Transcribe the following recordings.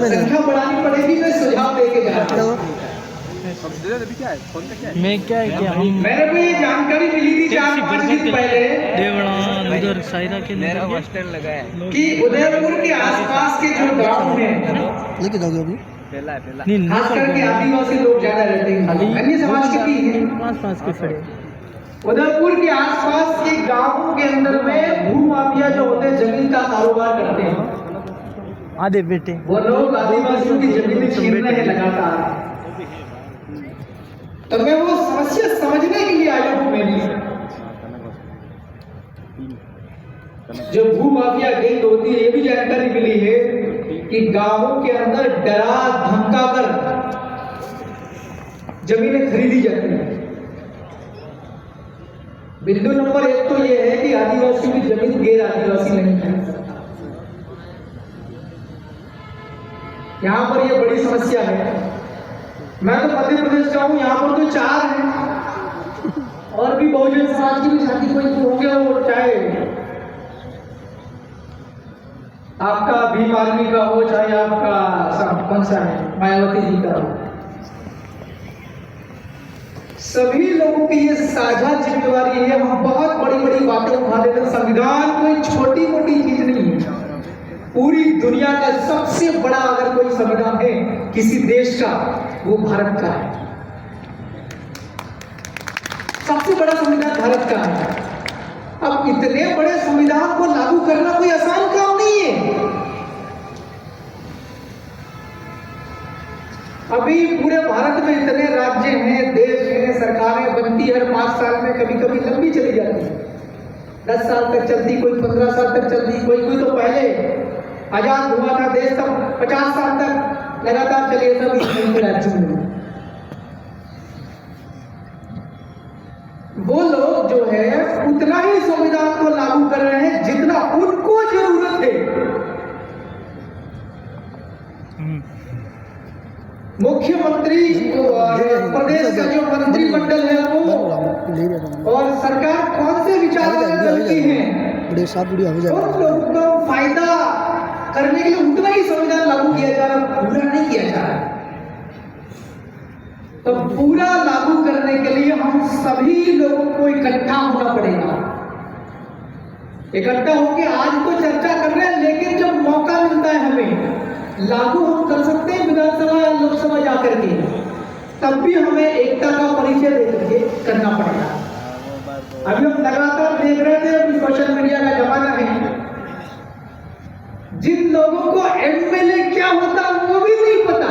संख्या बढ़ानी पड़ेगी। मैं सुझाव देके जा रहा हूँ। मैं क्या है कि हम मेरे को ये जानकारी मिली थी 4-5 दिन पहले उधर सायरा के मेरा हॉस्टल लगा है कि उदयपुर के आसपास के जो गांव हैं, लेके जाओगे अभी? पहला खास करके आदिवासी लोग ज्यादा रहते हैं, अन्य समाज के भी हैं। पास के खड़े उदयपुर के आसपास के गांवों के अंदर में भू माफिया जो होते हैं, जमीन का कारोबार करते हैं, आधे बेटे वो लोग आदिवासियों की जमीन छीन रहे हैं लगातार। तो मैं वो समस्या समझने के लिए आया हूँ। मेरी जो भू माफिया गैंग होती है, ये भी जानकारी मिली है कि गांवों के अंदर डरा धमका कर जमीनें खरीदी जाती हैं। बिंदु नंबर 1 तो ये है कि आदिवासियों की जमीन गैर आदिवासी नहीं है। यहां पर ये बड़ी समस्या है। मैं तो मध्य प्रदेश का हूं, यहाँ पर तो 4 हैं और भी बहुजन समाज की भी जाति कोई होंगे, वो चाहे आपका भीम आर्मी का हो, चाहे आपका कौन सा है मायावती जी का हो, सभी लोगों की ये साझा जिम्मेवारी है। हम बहुत बड़ी बड़ी बातें उठा लेते हैं। संविधान कोई छोटी मोटी चीज नहीं है। पूरी दुनिया का सबसे बड़ा अगर कोई संविधान है किसी देश का, वो भारत का है। सबसे बड़ा संविधान भारत का है। अब इतने बड़े संविधान को लागू करना कोई आसान काम नहीं है। अभी पूरे भारत में इतने राज्य हैं, देश हैं, सरकारें बनती है, हर 5 साल में कभी कभी लंबी चली जाती है, 10 साल तक चलती, कोई 15 साल तक चलती, कोई तो पहले आजाद हुआ था देश तब 50 साल तक लगातार चले सब राज्यों में। वो लोग जो है उतना ही संविधान को लागू कर रहे हैं जितना उनको जरूरत है। मुख्यमंत्री प्रदेश का जो मंत्रिमंडल है वो और सरकार कौन से विचार करती है, उन लोगों को फायदा करने के लिए उतना ही संविधान लागू किया जा रहा, पूरा नहीं किया जा रहा। तो पूरा लागू करने के लिए हम सभी लोगों को इकट्ठा होना पड़ेगा। इकट्ठा होकर आज तो चर्चा कर रहे हैं, लेकिन जब मौका मिलता है हमें लागू हम कर सकते हैं विधानसभा या लोकसभा जाकर के, तब भी हमें एकता का परिचय दे करके करना पड़ेगा। अभी हम लगातार देख रहे थे, अभी सोशल मीडिया का जमाना है, जिन लोगों को एमएलए क्या होता वो भी नहीं पता।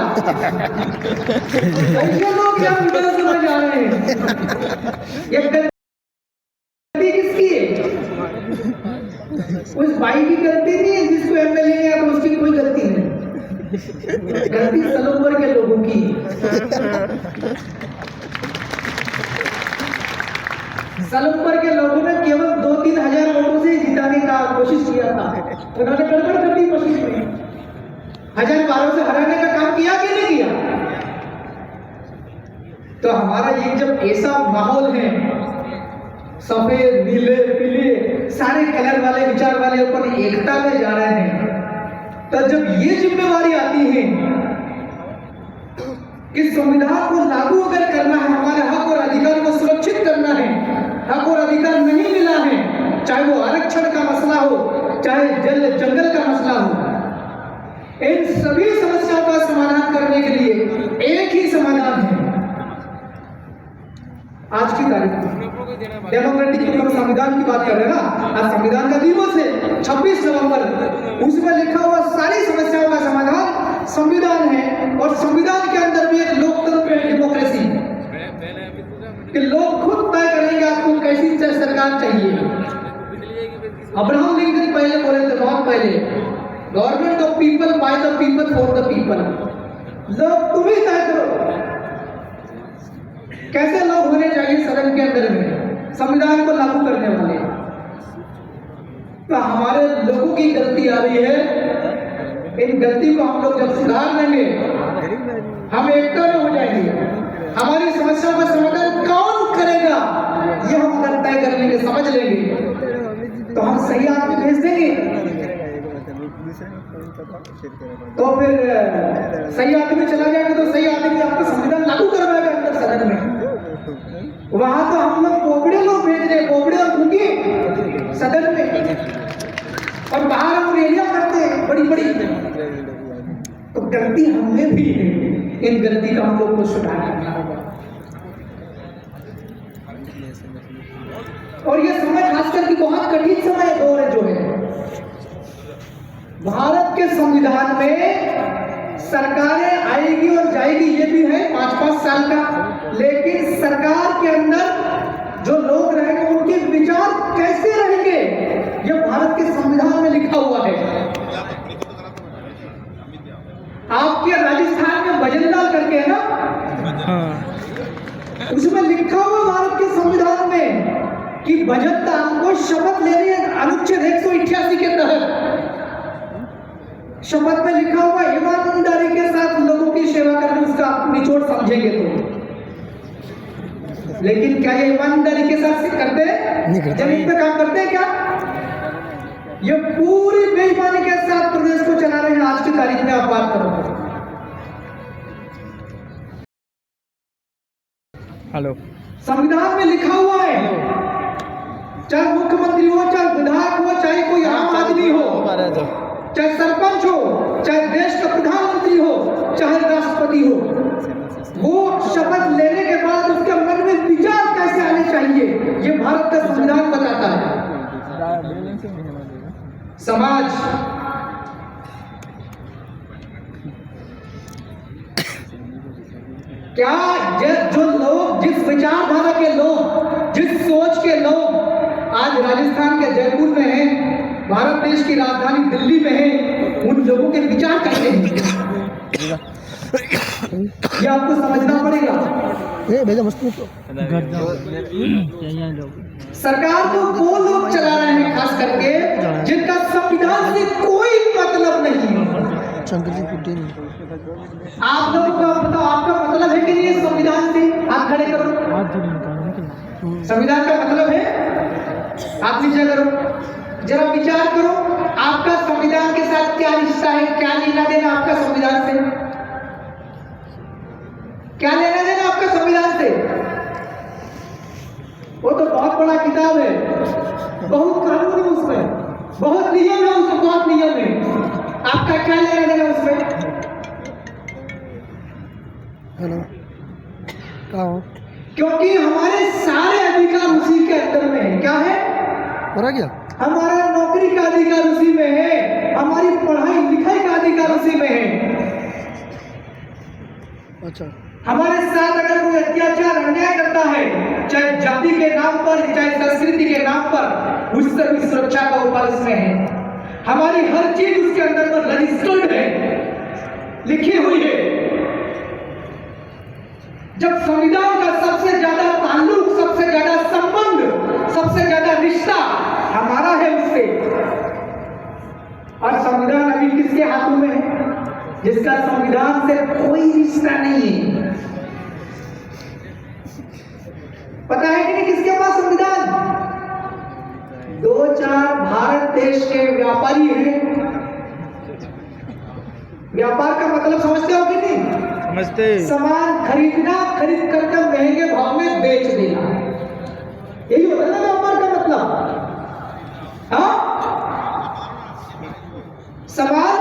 ऐसे लोग क्या विधानसभा जा रहे हैं। ये गलती किसकी है? उस भाई की गलती नहीं है जिसको एमएलए है, तो उसकी कोई गलती नहीं। गलती सलूमर के लोगों की। सलूमर के लोगों ने केवल 2-3 हजार वोटों से जिताने का कोशिश किया था। उन्होंने गड़बड़ कर दी कोशिश में। 1012 से हराने का काम किया कि नहीं किया? तो हमारा ये जब ऐसा माहौल है, सफेद नीले पीले सारे कलर वाले विचार वाले अपन एकता में जा रहे हैं, तो जब ये जिम्मेवारी आती है कि संविधान को लागू अगर करना है, हमारे हक और अधिकार को सुरक्षित करना है, हक और अधिकार नहीं मिला है, चाहे वो आरक्षण का मसला हो, चाहे जल जंगल का मसला हो, इन सभी समस्याओं का समाधान करने के लिए एक ही समाधान है। आज की तारीख में डेमोक्रेटिक संविधान की बात कर रहे हैं ना, आज संविधान का दिवस है 26 नवंबर। उसमें लिखा हुआ सारी समस्याओं का समाधान संविधान है, और संविधान के अंदर भी एक लोकतंत्र है, डेमोक्रेसी, कि लोग खुद तय करेंगे आपको कैसी सरकार चाहिए। अब्राहम लिंकन पहले बोले थे, बहुत पहले, government of people, by the people, for the people. लोग तुम ही तय करो कैसे लोग होने चाहिए सदन के अंदर में, संविधान को लागू करने वाले। तो हमारे लोगों की गलती आ रही है, इन गलती को हम लोग जब सुधार लेंगे, हम एकता में हो जाएंगे। हमारी समस्याओं का समाधान कौन करेगा ये हम अगर तय कर लेंगे, समझ लेंगे, तो हम सही आदमी भेज देंगे। तो फिर सही आदमी चला जाएगा तो सही आदमी आपका संविधान लागू करवाएगा अंदर सदन में। वहां तो हम लोग बोबड़े लोग भेज रहे, बोबड़े और मुंगी सदन में, और बाहर हम रैलियां करते हैं बड़ी बड़ी। तो गलती हमें भी है, इन गलती का हम लोग को सुधारना होगा। और ये समय खास करके बहुत कठिन समय दौर है जो है। भारत के संविधान में सरकारें आएगी और जाएगी, ये भी है 5-5 साल का, लेकिन सरकार के अंदर जो लोग रहेंगे उनके विचार कैसे रहेंगे ये भारत के संविधान में लिखा हुआ है। आपके राजस्थान में भजनलाल करके है ना, उसमें लिखा हुआ भारत के संविधान में कि भजनलाल को शपथ लेनी है। अनुच्छेद 188 के तहत शपथ में लिखा हुआ ईमानदारी के साथ लोगों की सेवा करने, उसका निचोड़ समझेंगे तो। लेकिन क्या ये ईमानदारी के साथ करते हैं? जमीन पे काम करते हैं क्या? ये पूरी बेईमानी के साथ प्रदेश को चला रहे हैं। आज की तारीख में आप बात करो। हेलो, संविधान में लिखा हुआ है, चाहे मुख्यमंत्री हो, चाहे विधायक हो, चाहे कोई आम आदमी हो, चाहे सरपंच हो, चाहे देश का प्रधानमंत्री हो, चाहे राष्ट्रपति हो, वो शपथ लेने के बाद उसके मन में विचार कैसे आने चाहिए ये भारत का संविधान बताता है। समाज क्या जो लोग, जिस विचारधारा के लोग, जिस सोच के लोग आज राजस्थान के जयपुर में हैं, भारत देश की राजधानी दिल्ली में है, उन लोगों के विचार कैसे हैं ये आपको समझना पड़ेगा। सरकार को वो लोग चला रहे हैं खास करके जिनका संविधान से कोई मतलब नहीं है। आप लोगों का बताओ, आपका मतलब है कि नहीं संविधान से? आप खड़े करो। संविधान का मतलब है, आप नीचे करो, जरा विचार करो, आपका संविधान के साथ क्या रिश्ता है? क्या लेना देना आपका संविधान से? क्या लेना देना आपका संविधान से? वो तो बहुत बड़ा किताब है, बहुत कानून है उसमें, बहुत नियम है उसमें, बहुत नियम है। आपका क्या लेना देना उसमें? हेलो, क्या हो? क्योंकि हमारे सारे अधिकार उसी के अंदर में है। क्या है? हो रहा क्या? हमारा नौकरी का अधिकार उसी में है, हमारी पढ़ाई लिखाई का अधिकार उसी में है। अच्छा, हमारे साथ अगर कोई अत्याचार अन्याय करता है, चाहे जाति के नाम पर, चाहे संस्कृति के नाम पर, उससे भी सुरक्षा का उपाय उसमें है। हमारी हर चीज उसके अंदर पर रजिस्टर्ड है, लिखी हुई है। जब संविधान का सबसे ज्यादा ताल्लुक, सबसे ज्यादा संबंध, सबसे ज्यादा रिश्ता हमारा है उससे, और संविधान अभी किसके हाथों में है? जिसका संविधान से कोई रिश्ता नहीं है। पता है कि नहीं किसके पास संविधान? 2-4 भारत देश के व्यापारी हैं। व्यापार का मतलब समझते हो कि नहीं? समझते। सामान खरीदना, खरीद करके महंगे भाव में बेच देना, यही होता है ना व्यापार का मतलब। हाँ, सामान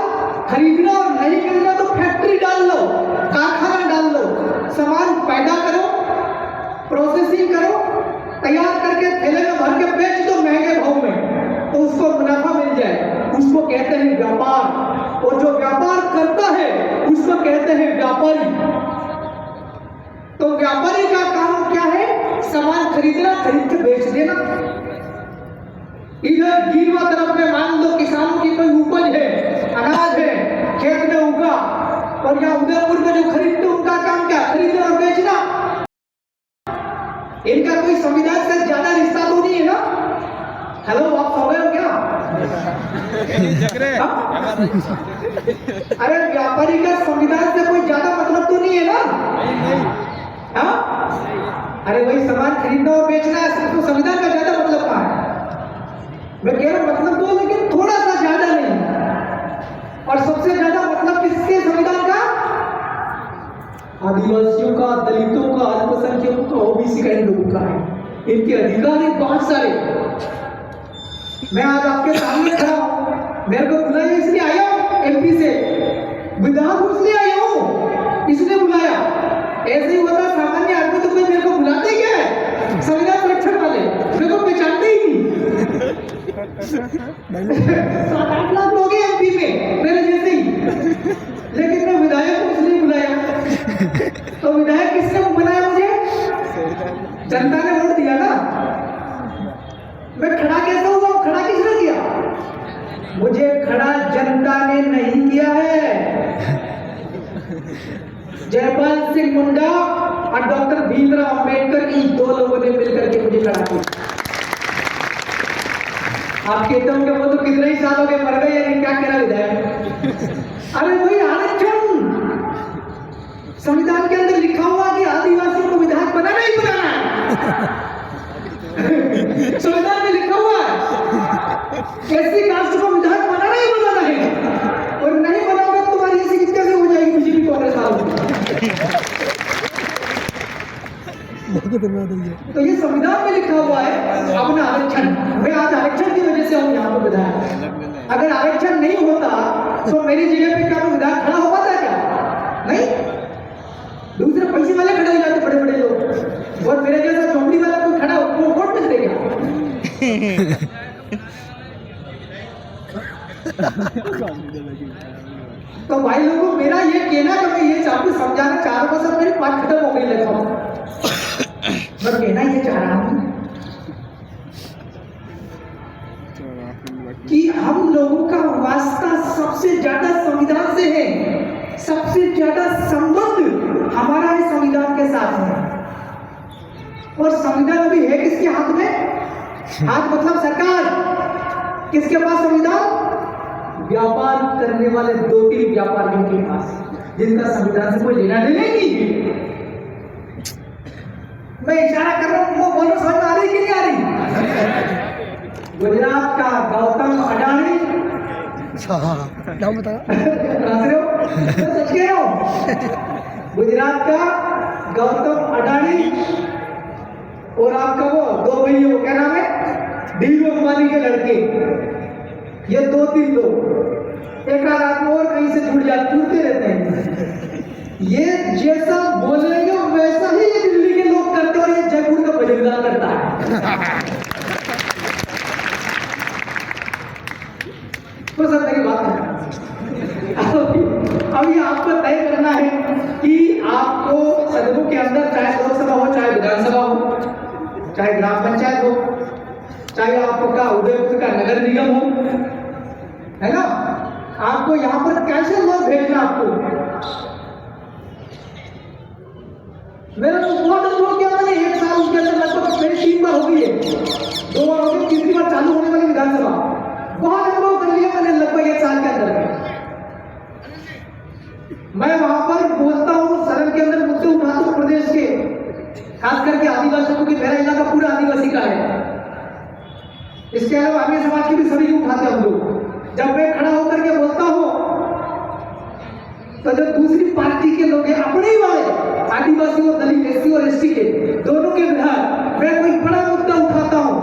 खरीदना और नहीं मिलना तो फैक्ट्री डाल लो, कारखाना डाल लो, सामान पैदा करो, प्रोसेसिंग करो, तैयार करके थैले में भर के बेच दो महंगे भाव में, तो उसको मुनाफा मिल जाए, उसको कहते हैं व्यापार। और जो व्यापार करता है उसको कहते हैं व्यापारी। तो व्यापारी का काम क्या है? सामान खरीदना, खरीद के बेच देना। इधर गिरवा तरफ में मान लो किसानों की कोई उपज है, अनाज है, खेत में उगा, और यहाँ उदयपुर में जो खरीदते उनका काम क्या? खरीदना और बेचना। इनका कोई संविधान से ज्यादा रिश्ता तो नहीं है ना? हेलो, आप सो गए हो क्या? अरे व्यापारी का संविधान से कोई ज्यादा मतलब तो नहीं है ना? हाँ? अरे वही सामान खरीदना और बेचना है, तो संविधान का ज्यादा मतलब कहाँ है? मैं कह रहा हूं मतलब तो, लेकिन थोड़ा सा ज्यादा नहीं। आदिवासियों का, दलितों का, अल्पसंख्यकों का, ओबीसी का, इन लोगों का है। इनके अधिकार है बहुत सारे। मैं आज आपके सामने खड़ा हूं, मेरे को बुलाया इसलिए आया हूं एमपी से, विधायक इसलिए आया हूं, इसलिए बुलाया। ऐसे ही होता सामान्य आदमी तो कोई मेरे को बुलाते ही है, संविधान रक्षक वाले मेरे को पहचानते ही नहीं। 7-8 लाख लोग हैं एमपी में मेरे जैसे ही, लेकिन मैं विधायक को इसलिए बुलाया। तो विधायक किसने बनाया मुझे? जनता ने वोट दिया ना। मैं खड़ा कैसे हुआ? खड़ा किसने किया? मुझे खड़ा जनता ने नहीं किया है। जयपाल सिंह मुंडा और डॉक्टर भीमराव अंबेडकर, इन 2 लोगों ने मिलकर के मुझे खड़ा किया। आप कहते होंगे वो तो कितने ही साल हो गए, मर गए, यानी क्या कह रहा विधायक? अरे भाई आरक्षण संविधान के अंदर लिखा हुआ कि आदिवासियों को विधायक बनाना ही बनाना है। संविधान में लिखा हुआ है एससी कास्ट को विधायक बनाना ही बनाना है, और नहीं बनाओगे तो तुम्हारी ऐसी कैसे हो जाएगी बीजेपी कांग्रेस वालों। तो ये संविधान में लिखा हुआ है अपना आरक्षण। मैं आज आरक्षण की वजह से हूँ यहाँ पे विधायक। अगर आरक्षण नहीं होता तो मेरी जगह पे क्या विधायक खड़ा हो पाता क्या? नहीं, दूसरे पैसे वाले खड़े हो जाते, बड़े बड़े लोग, और मेरे जैसा झोंपड़ी वाला कोई खड़ा हो वो वोट मिल देगा। तो भाई लोगों, मेरा ये कहना कि मैं ये आपको समझाना चाह रहा हूँ, मेरी बात खत्म हो गई लेखा, मैं कहना ये चाह रहा हूँ कि हम लोगों का वास्ता सबसे ज्यादा संविधान से है, सबसे ज्यादा संबंध हमारा है संविधान के साथ है। और संविधान भी है किसके हाथ में? हाथ मतलब सरकार। किसके पास संविधान? व्यापार करने वाले 2-3 व्यापारियों के पास, जिनका संविधान से कोई लेना देना नहीं है। मैं इशारा कर रहा हूं, वो बोलो समझ आ रही कि नहीं आ रही? गुजरात का गौतम अडानी, नाम बताओ। सच कह रहा हूं। गुजरात का गौतम अडानी और आपका वो 2 भैया, वो क्या नाम है, धीरू अंबानी के लड़के, ये 2-3 लोग एक रात में और कहीं से जुड़ते रहते हैं। ये जैसा बोलेंगे वैसा ही ये दिल्ली के लोग करते, और ये जयपुर का बजरंगा करता है। तो सर मेरी बात है, अभी आपको तय करना है कि आपको सदनों के अंदर, चाहे लोकसभा हो, चाहे विधानसभा हो, चाहे ग्राम पंचायत हो, चाहे आपका उदयपुर का नगर निगम हो, है ना, आपको यहाँ पर कैसे लोग भेजना? आपको मेरा तो बहुत अनुभव हो गया, मैंने 1 साल उसके अंदर लगभग मेरी 3 बार हो गई है, 2 बार हो गई, तीसरी बार चालू होने वाली विधानसभा। बहुत अनुभव कर लिया मैंने लगभग 1 साल के अंदर। मैं वहां पर बोलता हूँ, सदन के अंदर मुद्दे उठाता हूँ प्रदेश के, खास करके आदिवासियों, क्योंकि मेरा इलाका पूरा आदिवासी का है। इसके अलावा अन्य समाज के भी सभी उठाते हम लोग। जब मैं खड़ा होकर के बोलता हूँ तो जो दूसरी पार्टी के लोग हैं, अपने ही वाले आदिवासी और दलित, एससी और एसटी के दोनों के विधायक, मैं कोई बड़ा मुद्दा उठाता हूँ,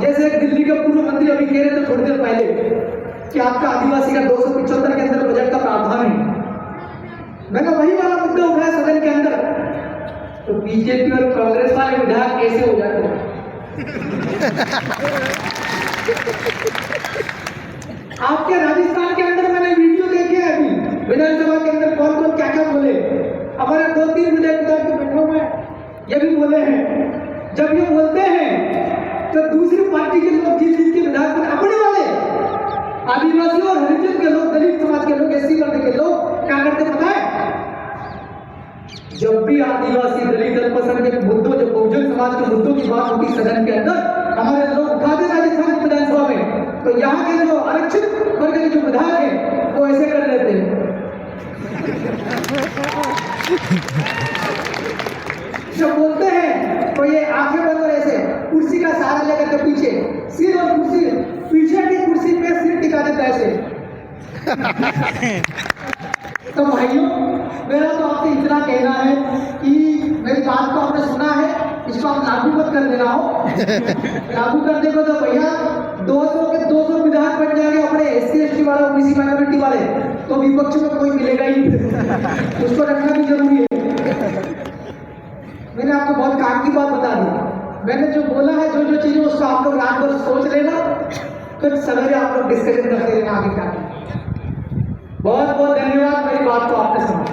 जैसे एक दिल्ली के पूर्व मंत्री अभी कह रहे थे थोड़ी देर पहले कि आपका आदिवासी का 275 के अंदर बजट का प्रावधान है। मैंने वही वाला मुद्दा उठाया सदन के अंदर, तो बीजेपी और कांग्रेस वाले विधायक कैसे हो जाते हैं? आपके राजस्थान के अंदर मैंने वीडियो देखे हैं, अभी विधानसभा के अंदर कौन कौन क्या क्या बोले। हमारे 2-3 विधायक के बैठे हुए ये भी बोले हैं। जब ये बोलते हैं तो दूसरी पार्टी के लोग, जीत के विधायक अपने वाले आदिवासी और हरिजन के लोग, दलित समाज के लोग, एससी वर्ग के लोग क्या करते पता है? जब भी आदिवासी, दलित, अल्पसंख्यक के मुद्दों, जब बहुजन समाज के मुद्दों की बात होती सदन के अंदर, हमारे लोग उठाते राजस्थान की विधानसभा में, तो यहाँ के जो आरक्षित वर्ग के जो विधायक हैं वो ऐसे कर लेते हैं। जब बोलते हैं तो ये आंखें बंद और ऐसे कुर्सी का सहारा लेकर के पीछे सिर, और कुर्सी पीछे की कुर्सी पे सिर टिका देता है ऐसे। तो भाइयों, मेरा तो आपसे इतना कहना है कि मेरी बात को आपने सुना है, इसको आप लागू मत कर देना हो। लागू करने को तो भैया 200 के 200 विधायक बन जाएंगे अपने SC ST वाले, OBC माइनॉरिटी वाले, तो विपक्ष में कोई मिलेगा ही नहीं। उसको रखना भी जरूरी है। मैंने आपको बहुत काम की बात बता दी। मैंने जो बोला है, जो जो चीजें, उसको आप लोग रात भर सोच लेना, फिर सवेरे आप लोग डिस्कशन करते रहना आगे क्या। बहुत बहुत धन्यवाद, मेरी बात को आपने समझा।